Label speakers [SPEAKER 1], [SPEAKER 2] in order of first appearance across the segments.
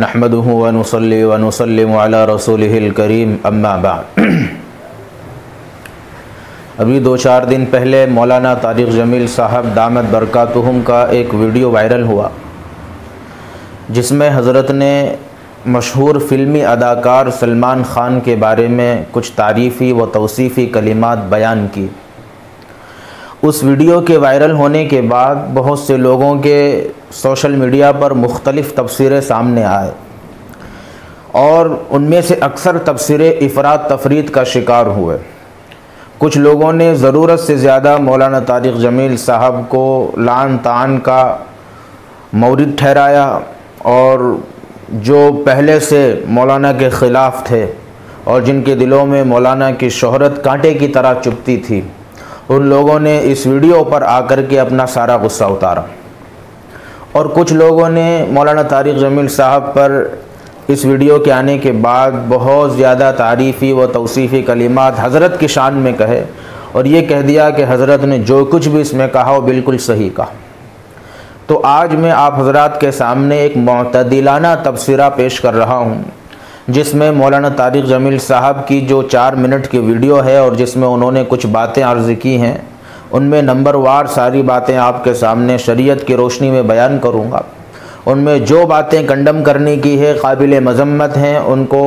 [SPEAKER 1] نحمده ونصلي ونسلم على رسوله الکریم اما بعد۔ ابھی 2-4 دن پہلے مولانا طارق جمیل صاحب دامت برکاتہم کا ایک ویڈیو وائرل ہوا، جس میں حضرت نے مشہور فلمی اداکار سلمان خان کے بارے میں کچھ تعریفی و توصیفی کلمات بیان کی۔ اس ویڈیو کے وائرل ہونے کے بعد بہت سے لوگوں کے سوشل میڈیا پر مختلف تفسیریں سامنے آئے، اور ان میں سے اکثر تفسیریں افراط تفریط کا شکار ہوئے۔ کچھ لوگوں نے ضرورت سے زیادہ مولانا طارق جمیل صاحب کو لعن طعن کا مورد ٹھہرایا، اور جو پہلے سے مولانا کے خلاف تھے اور جن کے دلوں میں مولانا کی شہرت کانٹے کی طرح چبھتی تھی، ان لوگوں نے اس ویڈیو پر آ کر کے اپنا سارا غصہ اتارا، اور کچھ لوگوں نے مولانا طارق جمیل صاحب پر اس ویڈیو کے آنے کے بعد بہت زیادہ تعریفی و توصیفی کلمات حضرت کی شان میں کہے، اور یہ کہہ دیا کہ حضرت نے جو کچھ بھی اس میں کہا وہ بالکل صحیح کہا۔ تو آج میں آپ حضرات کے سامنے ایک معتدلانہ تبصرہ پیش کر رہا ہوں، جس میں مولانا طارق جمیل صاحب کی جو 4 منٹ کی ویڈیو ہے اور جس میں انہوں نے کچھ باتیں عرض کی ہیں، ان میں نمبر وار ساری باتیں آپ کے سامنے شریعت کی روشنی میں بیان کروں گا۔ ان میں جو باتیں کنڈم کرنے کی ہے، قابل مذمت ہیں، ان کو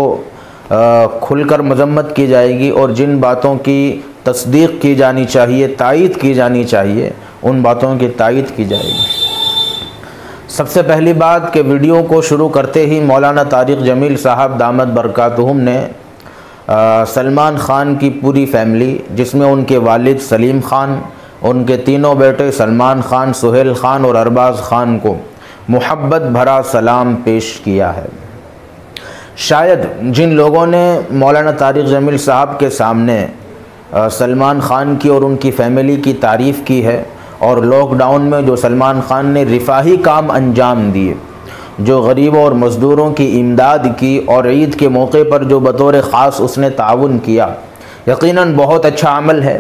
[SPEAKER 1] کھل کر مذمت کی جائے گی، اور جن باتوں کی تصدیق کی جانی چاہیے، تائید کی جانی چاہیے، ان باتوں کی تائید کی جائے گی۔ سب سے پہلی بات کہ ویڈیو کو شروع کرتے ہی مولانا طارق جمیل صاحب دامت برکاتہم نے سلمان خان کی پوری فیملی، جس میں ان کے والد سلیم خان، ان کے تینوں بیٹے سلمان خان، سہیل خان اور ارباز خان کو محبت بھرا سلام پیش کیا ہے۔ شاید جن لوگوں نے مولانا طارق جمیل صاحب کے سامنے سلمان خان کی اور ان کی فیملی کی تعریف کی ہے، اور لاک ڈاؤن میں جو سلمان خان نے رفاہی کام انجام دیے، جو غریبوں اور مزدوروں کی امداد کی، اور عید کے موقع پر جو بطور خاص اس نے تعاون کیا، یقیناً بہت اچھا عمل ہے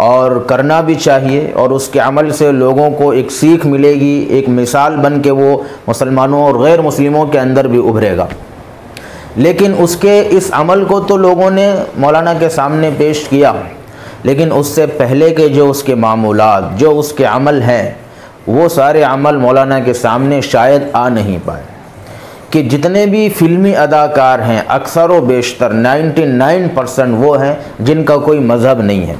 [SPEAKER 1] اور کرنا بھی چاہیے، اور اس کے عمل سے لوگوں کو ایک سیکھ ملے گی، ایک مثال بن کے وہ مسلمانوں اور غیر مسلموں کے اندر بھی ابھرے گا۔ لیکن اس کے اس عمل کو تو لوگوں نے مولانا کے سامنے پیش کیا، لیکن اس سے پہلے کے جو اس کے معمولات، جو اس کے عمل ہیں، وہ سارے عمل مولانا کے سامنے شاید آ نہیں پائے۔ کہ جتنے بھی فلمی اداکار ہیں، اکثر و بیشتر 99% وہ ہیں جن کا کوئی مذہب نہیں ہے،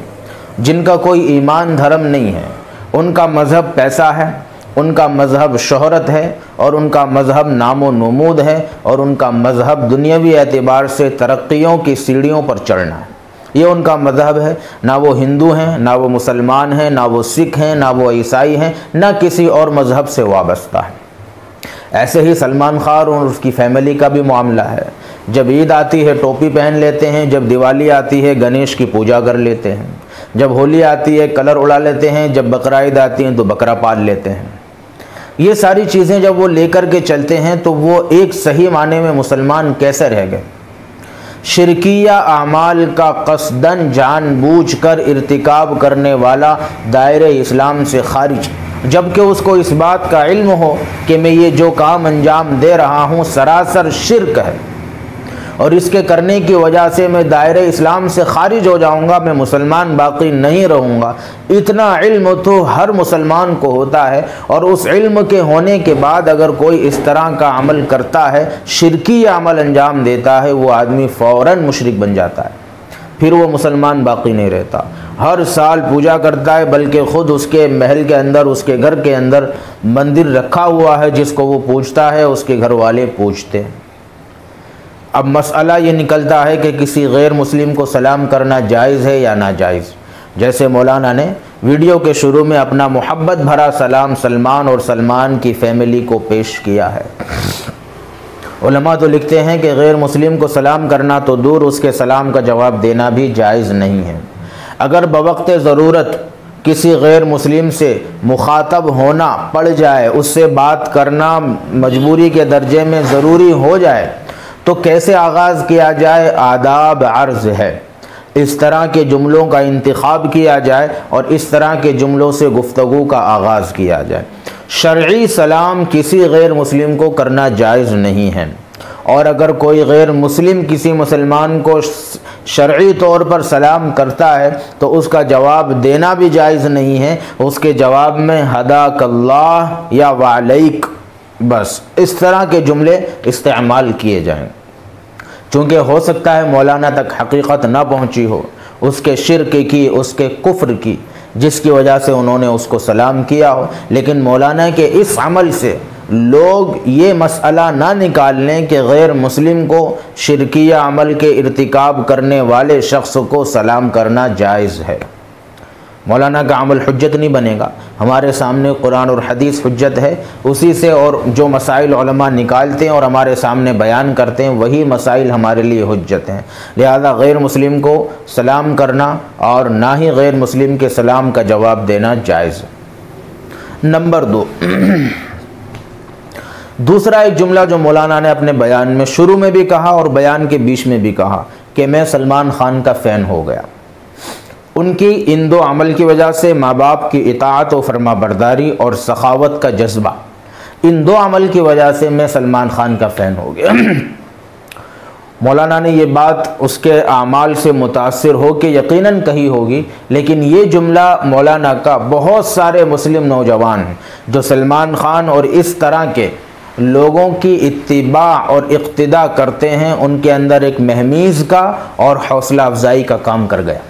[SPEAKER 1] جن کا کوئی ایمان دھرم نہیں ہے۔ ان کا مذہب پیسہ ہے، ان کا مذہب شہرت ہے، اور ان کا مذہب نام و نمود ہے، اور ان کا مذہب دنیاوی اعتبار سے ترقیوں کی سیڑھیوں پر چڑھنا ہے۔ یہ ان کا مذہب ہے۔ نہ وہ ہندو ہیں، نہ وہ مسلمان ہیں، نہ وہ سکھ ہیں، نہ وہ عیسائی ہیں، نہ کسی اور مذہب سے وابستہ ہے۔ ایسے ہی سلمان خان اور اس کی فیملی کا بھی معاملہ ہے۔ جب عید آتی ہے ٹوپی پہن لیتے ہیں، جب دیوالی آتی ہے گنیش کی پوجا کر لیتے ہیں، جب ہولی آتی ہے کلر اڑا لیتے ہیں، جب بقرعید آتی ہیں تو بکرا پال لیتے ہیں۔ یہ ساری چیزیں جب وہ لے کر کے چلتے ہیں تو وہ ایک صحیح معنی میں مسلمان کیسے رہ گئے؟ شرکیہ اعمال کا قصداً جان بوجھ کر ارتکاب کرنے والا دائرہ اسلام سے خارج، جبکہ اس کو اس بات کا علم ہو کہ میں یہ جو کام انجام دے رہا ہوں سراسر شرک ہے، اور اس کے کرنے کی وجہ سے میں دائرہ اسلام سے خارج ہو جاؤں گا، میں مسلمان باقی نہیں رہوں گا۔ اتنا علم تو ہر مسلمان کو ہوتا ہے، اور اس علم کے ہونے کے بعد اگر کوئی اس طرح کا عمل کرتا ہے، شرکی عمل انجام دیتا ہے، وہ آدمی فوراً مشرک بن جاتا ہے، پھر وہ مسلمان باقی نہیں رہتا۔ ہر سال پوجا کرتا ہے، بلکہ خود اس کے محل کے اندر، اس کے گھر کے اندر مندر رکھا ہوا ہے جس کو وہ پوجتا ہے، اس کے گھر والے پوجتے ہیں۔ اب مسئلہ یہ نکلتا ہے کہ کسی غیر مسلم کو سلام کرنا جائز ہے یا ناجائز۔ جیسے مولانا نے ویڈیو کے شروع میں اپنا محبت بھرا سلام سلمان اور سلمان کی فیملی کو پیش کیا ہے۔ علماء تو لکھتے ہیں کہ غیر مسلم کو سلام کرنا تو دور، اس کے سلام کا جواب دینا بھی جائز نہیں ہے۔ اگر بوقت ضرورت کسی غیر مسلم سے مخاطب ہونا پڑ جائے، اس سے بات کرنا مجبوری کے درجے میں ضروری ہو جائے، تو کیسے آغاز کیا جائے؟ آداب عرض ہے۔ اس طرح کے جملوں کا انتخاب کیا جائے اور اس طرح کے جملوں سے گفتگو کا آغاز کیا جائے۔ شرعی سلام کسی غیر مسلم کو کرنا جائز نہیں ہے، اور اگر کوئی غیر مسلم کسی مسلمان کو شرعی طور پر سلام کرتا ہے تو اس کا جواب دینا بھی جائز نہیں ہے۔ اس کے جواب میں ہداک اللہ یا وعلیک، بس اس طرح کے جملے استعمال کیے جائیں، چونکہ ہو سکتا ہے مولانا تک حقیقت نہ پہنچی ہو اس کے شرک کی، اس کے کفر کی، جس کی وجہ سے انہوں نے اس کو سلام کیا ہو، لیکن مولانا کے اس عمل سے لوگ یہ مسئلہ نہ نکال لیں کہ غیر مسلم کو شرکیہ عمل کے ارتکاب کرنے والے شخص کو سلام کرنا جائز ہے۔ مولانا کا عمل حجت نہیں بنے گا، ہمارے سامنے قرآن اور حدیث حجت ہے، اسی سے اور جو مسائل علماء نکالتے ہیں اور ہمارے سامنے بیان کرتے ہیں وہی مسائل ہمارے لیے حجت ہیں، لہذا غیر مسلم کو سلام کرنا اور نہ ہی غیر مسلم کے سلام کا جواب دینا جائز ہے۔ نمبر 2، دوسرا ایک جملہ جو مولانا نے اپنے بیان میں شروع میں بھی کہا اور بیان کے بیچ میں بھی کہا کہ میں سلمان خان کا فین ہو گیا۔ ان کی ان دو عمل کی وجہ سے ماں باپ کی اطاعت و فرما برداری اور سخاوت کا جذبہ، ان دو عمل کی وجہ سے میں سلمان خان کا فین ہو گیا۔ مولانا نے یہ بات اس کے اعمال سے متاثر ہو کے یقیناً کہی ہوگی، لیکن یہ جملہ مولانا کا بہت سارے مسلم نوجوان ہیں جو سلمان خان اور اس طرح کے لوگوں کی اتباع اور اقتداء کرتے ہیں، ان کے اندر ایک مہمیز کا اور حوصلہ افزائی کا کام کر گیا۔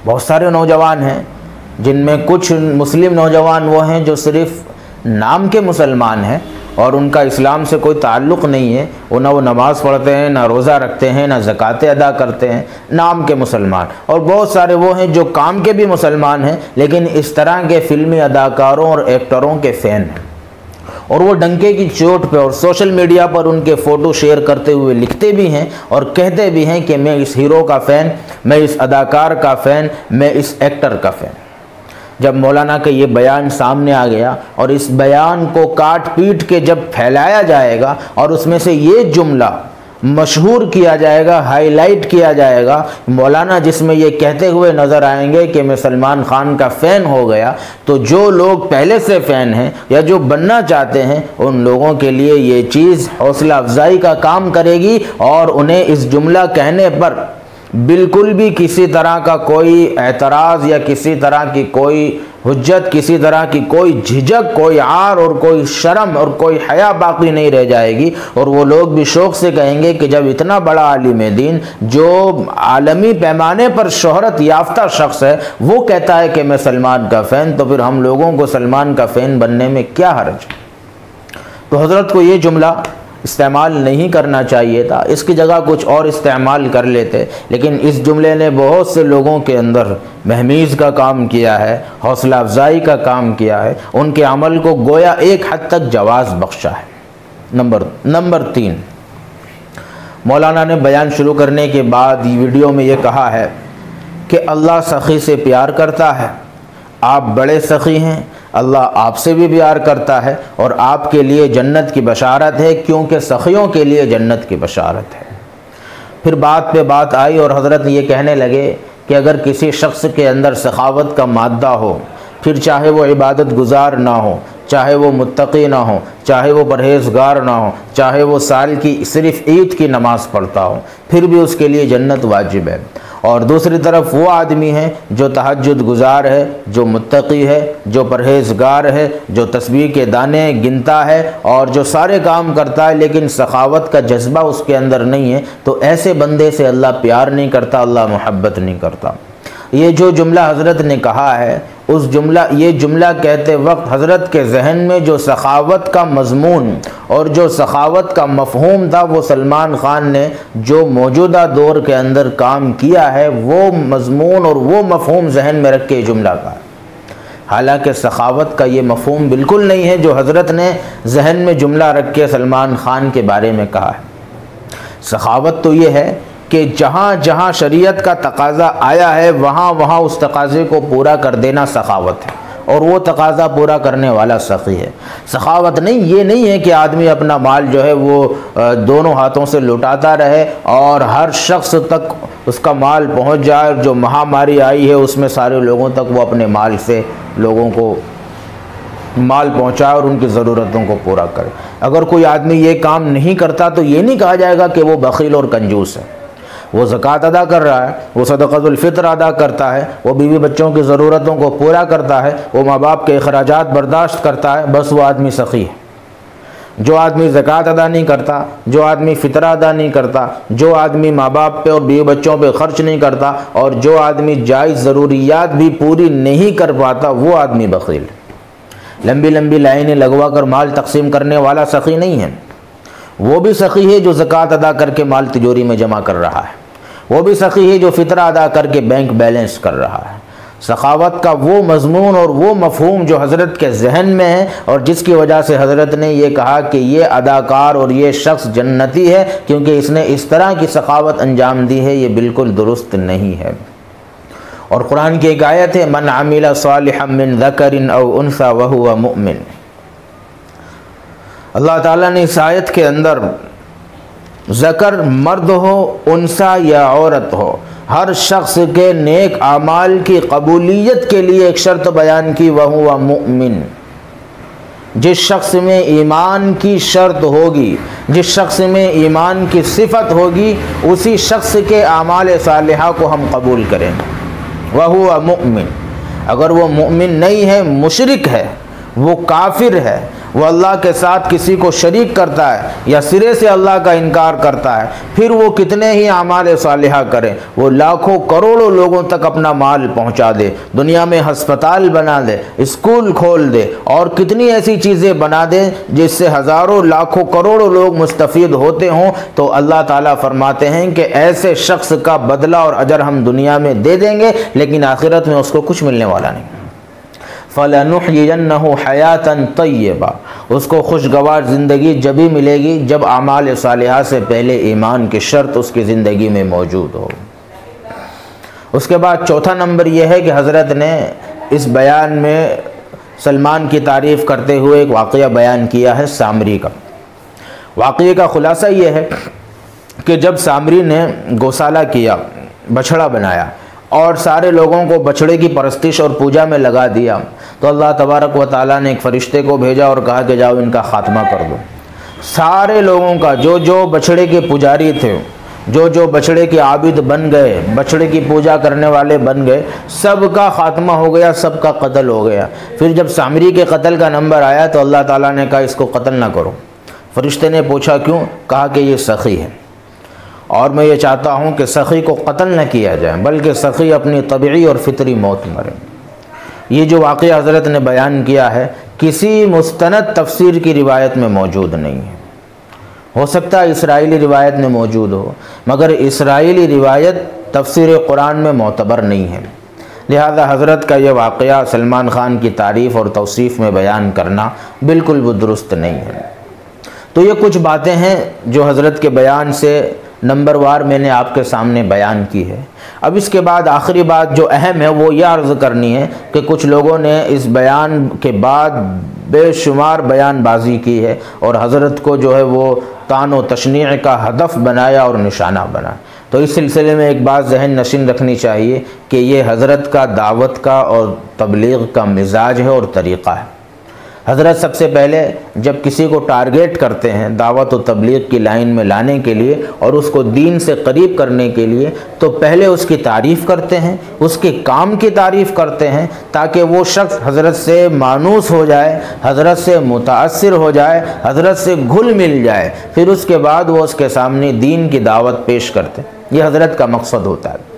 [SPEAKER 1] بہت سارے نوجوان ہیں جن میں کچھ مسلم نوجوان وہ ہیں جو صرف نام کے مسلمان ہیں اور ان کا اسلام سے کوئی تعلق نہیں ہے، نہ وہ نماز پڑھتے ہیں، نہ روزہ رکھتے ہیں، نہ زکوٰۃ ادا کرتے ہیں، نام کے مسلمان، اور بہت سارے وہ ہیں جو کام کے بھی مسلمان ہیں لیکن اس طرح کے فلمی اداکاروں اور ایکٹروں کے فین ہیں، اور وہ ڈنکے کی چوٹ پہ اور سوشل میڈیا پر ان کے فوٹو شیئر کرتے ہوئے لکھتے بھی ہیں اور کہتے بھی ہیں کہ میں اس ہیرو کا فین، میں اس اداکار کا فین، میں اس ایکٹر کا فین۔ جب مولانا کا یہ بیان سامنے آ گیا اور اس بیان کو کاٹ پیٹ کے جب پھیلایا جائے گا اور اس میں سے یہ جملہ مشہور کیا جائے گا، ہائی لائٹ کیا جائے گا، مولانا جس میں یہ کہتے ہوئے نظر آئیں گے کہ میں سلمان خان کا فین ہو گیا، تو جو لوگ پہلے سے فین ہیں یا جو بننا چاہتے ہیں ان لوگوں کے لیے یہ چیز حوصلہ افزائی کا کام کرے گی، اور انہیں اس جملہ کہنے پر بالکل بھی کسی طرح کا کوئی اعتراض یا کسی طرح کی کوئی حجت، کسی طرح کی کوئی جھجک، کوئی عار اور کوئی شرم اور کوئی حیا باقی نہیں رہ جائے گی، اور وہ لوگ بھی شوق سے کہیں گے کہ جب اتنا بڑا عالم دین جو عالمی پیمانے پر شہرت یافتہ شخص ہے وہ کہتا ہے کہ میں سلمان کا فین، تو پھر ہم لوگوں کو سلمان کا فین بننے میں کیا حرج؟ تو حضرت کو یہ جملہ استعمال نہیں کرنا چاہیے تھا، اس کی جگہ کچھ اور استعمال کر لیتے، لیکن اس جملے نے بہت سے لوگوں کے اندر مہمیز کا کام کیا ہے، حوصلہ افزائی کا کام کیا ہے، ان کے عمل کو گویا ایک حد تک جواز بخشا ہے۔ نمبر 3، مولانا نے بیان شروع کرنے کے بعد ویڈیو میں یہ کہا ہے کہ اللہ سخی سے پیار کرتا ہے، آپ بڑے سخی ہیں، اللہ آپ سے بھی پیار کرتا ہے، اور آپ کے لیے جنت کی بشارت ہے، کیونکہ سخیوں کے لیے جنت کی بشارت ہے۔ پھر بات پہ بات آئی اور حضرت یہ کہنے لگے کہ اگر کسی شخص کے اندر سخاوت کا مادہ ہو، پھر چاہے وہ عبادت گزار نہ ہو، چاہے وہ متقی نہ ہو، چاہے وہ پرہیزگار نہ ہو، چاہے وہ سال کی صرف عید کی نماز پڑھتا ہو، پھر بھی اس کے لیے جنت واجب ہے۔ اور دوسری طرف وہ آدمی ہے جو تہجد گزار ہے، جو متقی ہے، جو پرہیزگار ہے، جو تسبیح کے دانے گنتا ہے اور جو سارے کام کرتا ہے لیکن سخاوت کا جذبہ اس کے اندر نہیں ہے، تو ایسے بندے سے اللہ پیار نہیں کرتا، اللہ محبت نہیں کرتا۔ یہ جو جملہ حضرت نے کہا ہے، یہ جملہ کہتے وقت حضرت کے ذہن میں جو سخاوت کا مضمون اور جو سخاوت کا مفہوم تھا، وہ سلمان خان نے جو موجودہ دور کے اندر کام کیا ہے وہ مضمون اور وہ مفہوم ذہن میں رکھ کے جملہ کہا۔ حالانکہ سخاوت کا یہ مفہوم بالکل نہیں ہے جو حضرت نے ذہن میں جملہ رکھ کے سلمان خان کے بارے میں کہا ہے۔ سخاوت تو یہ ہے کہ جہاں جہاں شریعت کا تقاضا آیا ہے وہاں وہاں اس تقاضے کو پورا کر دینا سخاوت ہے، اور وہ تقاضا پورا کرنے والا سخی ہے۔ سخاوت یہ نہیں ہے کہ آدمی اپنا مال جو ہے وہ دونوں ہاتھوں سے لٹاتا رہے اور ہر شخص تک اس کا مال پہنچ جائے، جو مہاماری آئی ہے اس میں سارے لوگوں تک وہ اپنے مال سے لوگوں کو مال پہنچائے اور ان کی ضرورتوں کو پورا کرے۔ اگر کوئی آدمی یہ کام نہیں کرتا تو یہ نہیں کہا جائے گا کہ وہ بخیل اور کنجوس ہے۔ وہ زکوٰۃ ادا کر رہا ہے، وہ صدقۃ الفطر ادا کرتا ہے، وہ بیوی بچوں کی ضرورتوں کو پورا کرتا ہے، وہ ماں باپ کے اخراجات برداشت کرتا ہے، بس وہ آدمی سخی ہے۔ جو آدمی زکوٰۃ ادا نہیں کرتا، جو آدمی فطرہ ادا نہیں کرتا، جو آدمی ماں باپ پہ اور بیوی بچوں پہ خرچ نہیں کرتا، اور جو آدمی جائز ضروریات بھی پوری نہیں کر پاتا، وہ آدمی بخیل ہے۔ لمبی لمبی لائنیں لگوا کر مال تقسیم کرنے والا سخی نہیں ہے۔ وہ بھی سخی ہے جو زکوٰۃ ادا کر کے مال تجوری میں جمع کر رہا ہے، وہ بھی سخی ہے جو فطرہ ادا کر کے بینک بیلنس کر رہا ہے۔ سخاوت کا وہ مضمون اور وہ مفہوم جو حضرت کے ذہن میں ہے، اور جس کی وجہ سے حضرت نے یہ کہا کہ یہ اداکار اور یہ شخص جنتی ہے کیونکہ اس نے اس طرح کی سخاوت انجام دی ہے، یہ بالکل درست نہیں ہے۔ اور قرآن کی ایک آیت ہے، من عمل صالحا من ذکر او انثی وہو مؤمن۔ اللہ تعالیٰ نے اس آیت کے اندر ذکر مرد ہو، انثی یا عورت ہو، ہر شخص کے نیک اعمال کی قبولیت کے لیے ایک شرط بیان کی، وہو مؤمن۔ جس شخص میں ایمان کی شرط ہوگی، جس شخص میں ایمان کی صفت ہوگی، اسی شخص کے اعمال صالحہ کو ہم قبول کریں گے۔ وہو مؤمن۔ اگر وہ مؤمن نہیں ہے، مشرک ہے، وہ کافر ہے، وہ اللہ کے ساتھ کسی کو شریک کرتا ہے یا سرے سے اللہ کا انکار کرتا ہے، پھر وہ کتنے ہی اعمال صالحہ کرے، وہ لاکھوں کروڑوں لوگوں تک اپنا مال پہنچا دے، دنیا میں ہسپتال بنا دے، اسکول کھول دے، اور کتنی ایسی چیزیں بنا دے جس سے ہزاروں لاکھوں کروڑوں لوگ مستفید ہوتے ہوں، تو اللہ تعالیٰ فرماتے ہیں کہ ایسے شخص کا بدلہ اور اجر ہم دنیا میں دے دیں گے، لیکن آخرت میں اس کو کچھ ملنے والا نہیں۔ فَلَنُحْيِيَنَّهُ حَيَاةً طَيِّبَةً۔ اس کو خوشگوار زندگی جبھی ملے گی جب اعمال صالحہ سے پہلے ایمان کی شرط اس کی زندگی میں موجود ہو۔ اس کے بعد چوتھا نمبر یہ ہے کہ حضرت نے اس بیان میں سلمان کی تعریف کرتے ہوئے ایک واقعہ بیان کیا ہے سامری کا۔ واقعے کا خلاصہ یہ ہے کہ جب سامری نے گوسالہ کیا، بچھڑا بنایا اور سارے لوگوں کو بچھڑے کی پرستش اور پوجا میں لگا دیا، تو اللہ تبارک و تعالیٰ نے ایک فرشتے کو بھیجا اور کہا کہ جاؤ ان کا خاتمہ کر دو۔ سارے لوگوں کا، جو جو بچھڑے کے پجاری تھے، جو جو بچھڑے کے عابد بن گئے، بچھڑے کی پوجا کرنے والے بن گئے، سب کا خاتمہ ہو گیا، سب کا قتل ہو گیا۔ پھر جب سامری کے قتل کا نمبر آیا تو اللہ تعالیٰ نے کہا اس کو قتل نہ کرو۔ فرشتے نے پوچھا کیوں؟ کہا کہ یہ سخی ہے، اور میں یہ چاہتا ہوں کہ سخی کو قتل نہ کیا جائے، بلکہ سخی اپنی طبعی اور فطری موت مرے۔ یہ جو واقعہ حضرت نے بیان کیا ہے کسی مستند تفسیر کی روایت میں موجود نہیں ہے۔ ہو سکتا ہے اسرائیلی روایت میں موجود ہو، مگر اسرائیلی روایت تفسیر قرآن میں معتبر نہیں ہے، لہذا حضرت کا یہ واقعہ سلمان خان کی تعریف اور توصیف میں بیان کرنا بالکل وہ درست نہیں ہے۔ تو یہ کچھ باتیں ہیں جو حضرت کے بیان سے نمبر وار میں نے آپ کے سامنے بیان کی ہے۔ اب اس کے بعد آخری بات جو اہم ہے وہ یہ عرض کرنی ہے کہ کچھ لوگوں نے اس بیان کے بعد بے شمار بیان بازی کی ہے اور حضرت کو جو ہے وہ طعن و تشنیع کا ہدف بنایا اور نشانہ بنایا۔ تو اس سلسلے میں ایک بات ذہن نشین رکھنی چاہیے کہ یہ حضرت کا دعوت کا اور تبلیغ کا مزاج ہے اور طریقہ ہے۔ حضرت سب سے پہلے جب کسی کو ٹارگیٹ کرتے ہیں دعوت و تبلیغ کی لائن میں لانے کے لیے اور اس کو دین سے قریب کرنے کے لیے، تو پہلے اس کی تعریف کرتے ہیں، اس کے کام کی تعریف کرتے ہیں، تاکہ وہ شخص حضرت سے مانوس ہو جائے، حضرت سے متاثر ہو جائے، حضرت سے گھل مل جائے، پھر اس کے بعد وہ اس کے سامنے دین کی دعوت پیش کرتے ہیں۔ یہ حضرت کا مقصد ہوتا ہے۔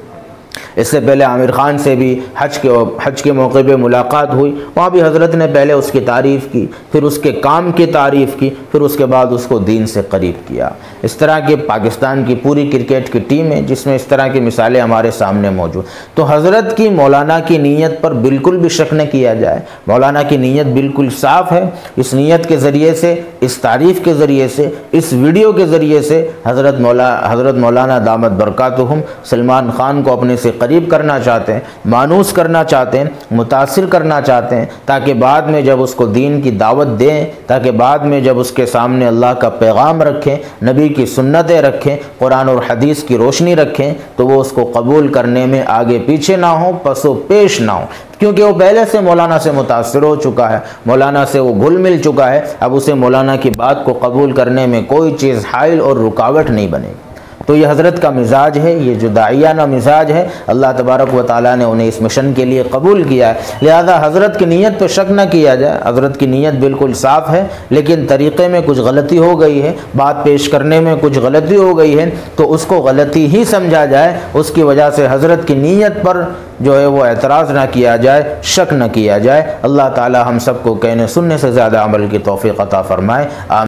[SPEAKER 1] اس سے پہلے عامر خان سے بھی حج کے موقع پہ ملاقات ہوئی، وہاں بھی حضرت نے پہلے اس کی تعریف کی، پھر اس کے کام کی تعریف کی، پھر اس کے بعد اس کو دین سے قریب کیا۔ اس طرح کے پاکستان کی پوری کرکٹ کی ٹیم ہے جس میں اس طرح کی مثالیں ہمارے سامنے موجود۔ تو حضرت کی مولانا کی نیت پر بالکل بھی شک نہ کیا جائے، مولانا کی نیت بالکل صاف ہے۔ اس نیت کے ذریعے سے، اس تعریف کے ذریعے سے، اس ویڈیو کے ذریعے سے حضرت مولانا دامت برکاتہم سلمان خان کو اپنے سے قریب کرنا چاہتے ہیں، مانوس کرنا چاہتے ہیں، متاثر کرنا چاہتے ہیں، تاکہ بعد میں جب اس کو دین کی دعوت دیں، تاکہ بعد میں جب اس کے سامنے اللہ کا پیغام رکھیں، نبی کی سنتیں رکھیں، قرآن اور حدیث کی روشنی رکھیں، تو وہ اس کو قبول کرنے میں آگے پیچھے نہ ہوں، پس و پیش نہ ہوں، کیونکہ وہ پہلے سے مولانا سے متاثر ہو چکا ہے، مولانا سے وہ گھل مل چکا ہے، اب اسے مولانا کی بات کو قبول کرنے میں کوئی چیز حائل اور رکاوٹ نہیں بنے گی۔ تو یہ حضرت کا مزاج ہے، یہ جو داعیانہ مزاج ہے، اللہ تبارک و تعالیٰ نے انہیں اس مشن کے لیے قبول کیا ہے۔ لہذا حضرت کی نیت پہ شک نہ کیا جائے، حضرت کی نیت بالکل صاف ہے، لیکن طریقے میں کچھ غلطی ہو گئی ہے، بات پیش کرنے میں کچھ غلطی ہو گئی ہے، تو اس کو غلطی ہی سمجھا جائے، اس کی وجہ سے حضرت کی نیت پر جو ہے وہ اعتراض نہ کیا جائے، شک نہ کیا جائے۔ اللہ تعالیٰ ہم سب کو کہنے سننے سے زیادہ عمل کی توفیق عطا فرمائے۔ آمین۔